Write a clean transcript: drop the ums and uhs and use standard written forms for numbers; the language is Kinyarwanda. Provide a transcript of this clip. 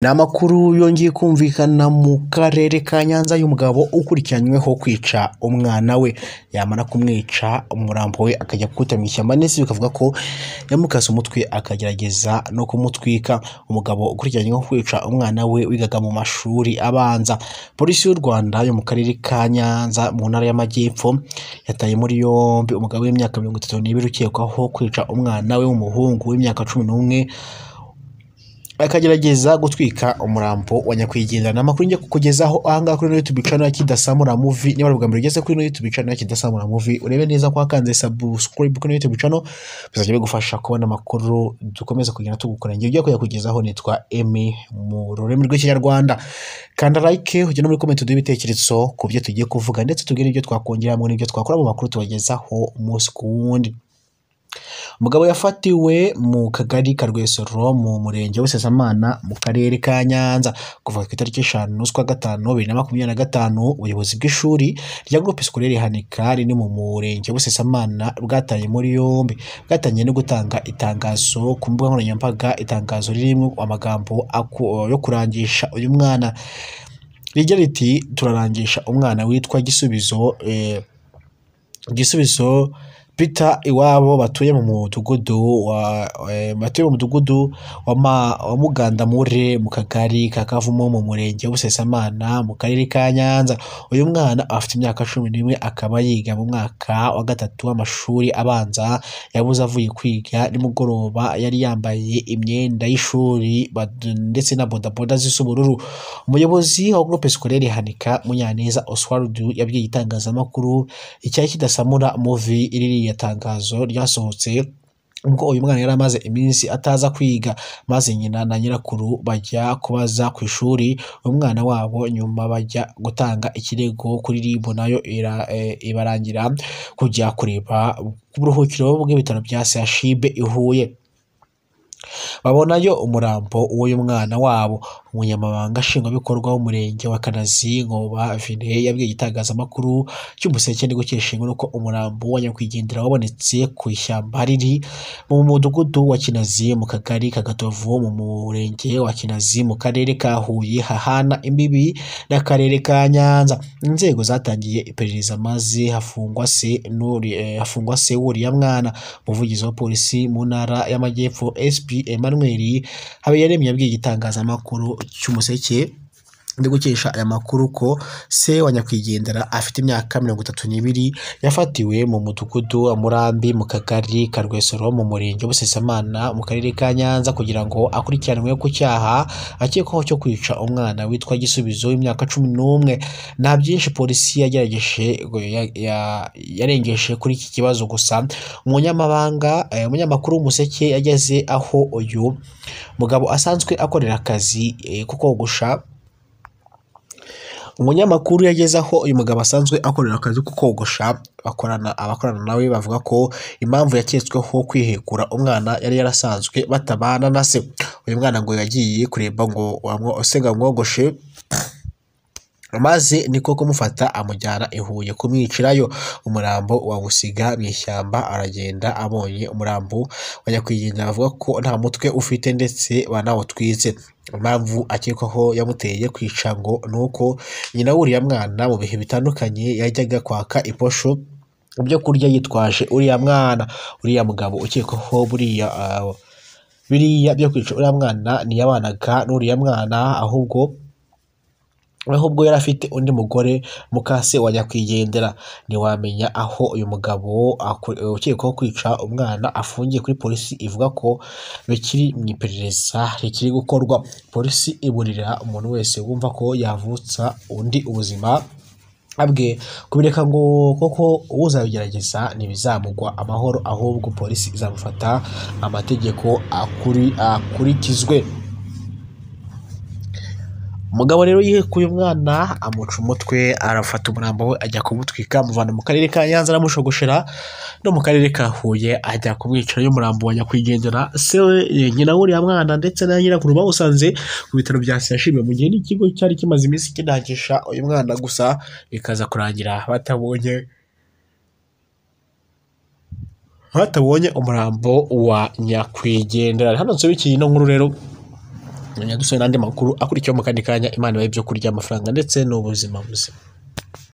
N'amakuru yongeye kumvikana mu karere ka Nyanza y'umugabo ukurikiranyweho kwica umwana we, yamara kumwica umurambo we akajya kuwuta mu ishyamba ndetse bikavuga ko yamukase umutwe akagerageza no kumutwika. Umugabo ukurikiranyweho kwica umwana we wigaga mu mashuri abanza. Polisi y'u Rwanda yo mu karere ka Nyanza mu ntara y'Amajyepfo yataye muri yombi umugabo w'imyaka 32 ukekwaho kwica umwana we w'umuhungu w'imyaka 11 akagerageza gutwika umurambo wa nyakwigendera. N'amakuru njye kukugezaho ahangaha kuri YouTube channel ya Kidasamura Movie. Niba ruvuga mbere ugeze kuri YouTube channel ya Kidasamura Movie urebe neza ko wakanze subscribe kuri YouTube channel bizajya bigufasha kubona amakuru dukomeza kugenda tugukora. Ngiye ugiye kuyakugezaho nitwa Emi mu rurimi rw'ikinyarwanda. Kanda like ujye no muri comment uduhe ibitekerezo ku byo tugiye kuvuga ndetse tubwire ibyo twakongeramo n'ibyo twakora mu makuru tubagezaho umunsi ku wundi. Umugabo yafatiwe mu kagari ka Rwesero mu murenge w'Isesamana mu karere ka Nyanza kuva ku itariki 5/5/2025. Ubuyobozi bw'ishuri rya Groupe Scolaire Hanika riri mu murenge w'Isesamana bwataye muri yombi, bwatanye no gutanga itangazo ku mbuga nkoranyambaga. Itangazo ririmo amagambo yo kurangisha uyu mwana rigira riti turarangisha umwana witwa Gisubizo Peter iwabo batuye mu mudugudu wa Mugandamure mu kagari ka Kavumo mu murenge w'Isesamana mu karere ka Nyanza. Uyu mwana afite imyaka 11 akaba yiga mu mwaka wa 3 w'amashuri abanza. Yabuze avuye kwiga nimugoroba, yari yambaye imyenda y'ishuri ndetse na bodaboda zisa ubururu. Umuyobozi wa Groupe Scolaire Hanika Munyaneza Oswald yabwiye itangazamakuru icyayi Kidasamura Movie iri yatangazo ryasohotse ubwo uyu mwana yari amaze iminsi ataza kwiga, maze nyina na nyirakuru bajya kubaza ku ishuri umwana wabo, nyuma bajya gutanga ikirego kuri RIB nayo ibarangira kujya kureba ku buruhukiro bw'ibitaro bya CHUB i Huye. Babonayo umurambo w'uyu mwana wabo. Umunyamabanga nshingwabikorwa w'umurenge wa Kanazi Nkoba Vine yabwiye itangazamakuru cy'Umuseke ni gukesha inkuru ko umurambo wa nyakwigendera wabonetse ku ishyamba riri mu mudugudu wa Kinazi mu kagari ka Gatovu mu murenge wa Kinazi mu karere ka Huye hahana imbibi n'akarere ka Nyanza. Inzego zatangiye iperereza maze hafungwa se w'uriya mwana. Umuvugizi wa polisi mu ntara y'Amajyepfo SP Emmanuel Habiyaremye yabwiye igitangazamakuru cy'Umuseke ndi gukesha aya makuru ko se wa nyakwigendera afite imyaka 32 yafatiwe mu mudugudu wa Murambi mu kagari ka Rwesero mu murenge w'Isesamana mu karere ka Nyanza kugira ngo akurikiranwe ku cyaha akekwaho cyo kwica umwana witwa Gisubizo w'imyaka 11. Nta byinshi polisi yarengeshe kuri iki kibazo, gusa umunyamakuru w'Umuseke yageze aho uyu mugabo asanzwe akorera akazi ko kogosha. Umunyamakuru yageze aho uyu mugabo asanzwe akorera akazi ko kogosha. Abakorana nawe bavuga ko impamvu yaketsweho kwihekura umwana yari yarasanzwe batabana na se. Uyu mwana ngo yagiye kureba ngo usega mwogoshe, maze niko kumufata amujyana i Huye kumwicirayo. Umurambo wawusiga mu ishyamba, aragenda. Abonye umurambo wa nyakwigendera avuga ko nta mutwe ufite ndetse banawutwitse. Impamvu akekwaho yamuteye kwica ngo nuko nyina w'uriya mwana mu bihe bitandukanye yajyaga kwaka iposho ibyo kurya yitwaje uriya mwana. Uriya mugabo ukekwaho biriya byo kwica uriya mwana ntiyabanaga n'uriya mwana, ahubwo yari afite undi mugore mukase wa nyakwigendera. Ntiwamenya aho uyu mugabo ukekwaho kwica umwana afungiye kuri polisi ivuga ko bikiri mu iperereza rikiri gukorwa. Polisi iburira umuntu wese wumva ko yavutsa undi ubuzima abwe kubireka ngo koko uzabigerageza ntibizamugwa amahoro, ahubwo polisi izamufata amategeko akurikizwe. Umugabo rero yikuye umwana amuca umutwe, arafata umurambo we ajya kumutwika amuvana mu karere ka Nyanza aramushogoshera no mu karere ka Huye ajya kumwicira y'umurambo wa nyakwigendera. Se nyina w'uriya mwana ndetse na nyirakuru bawusanze ku bitaro bya CHUB mu gihe n'ikigo cyari kimaze iminsi kinangisha uyu mwana, gusa bikaza kurangira batabonye umurambo wa nyakwigendera. Hano nsobikiye ino nkuru rero dusubire n'andi makuru akurikiyeho mu kandi kanya. Imana ibahe ibyo kurya, amafaranga ndetse n'ubuzima buzima.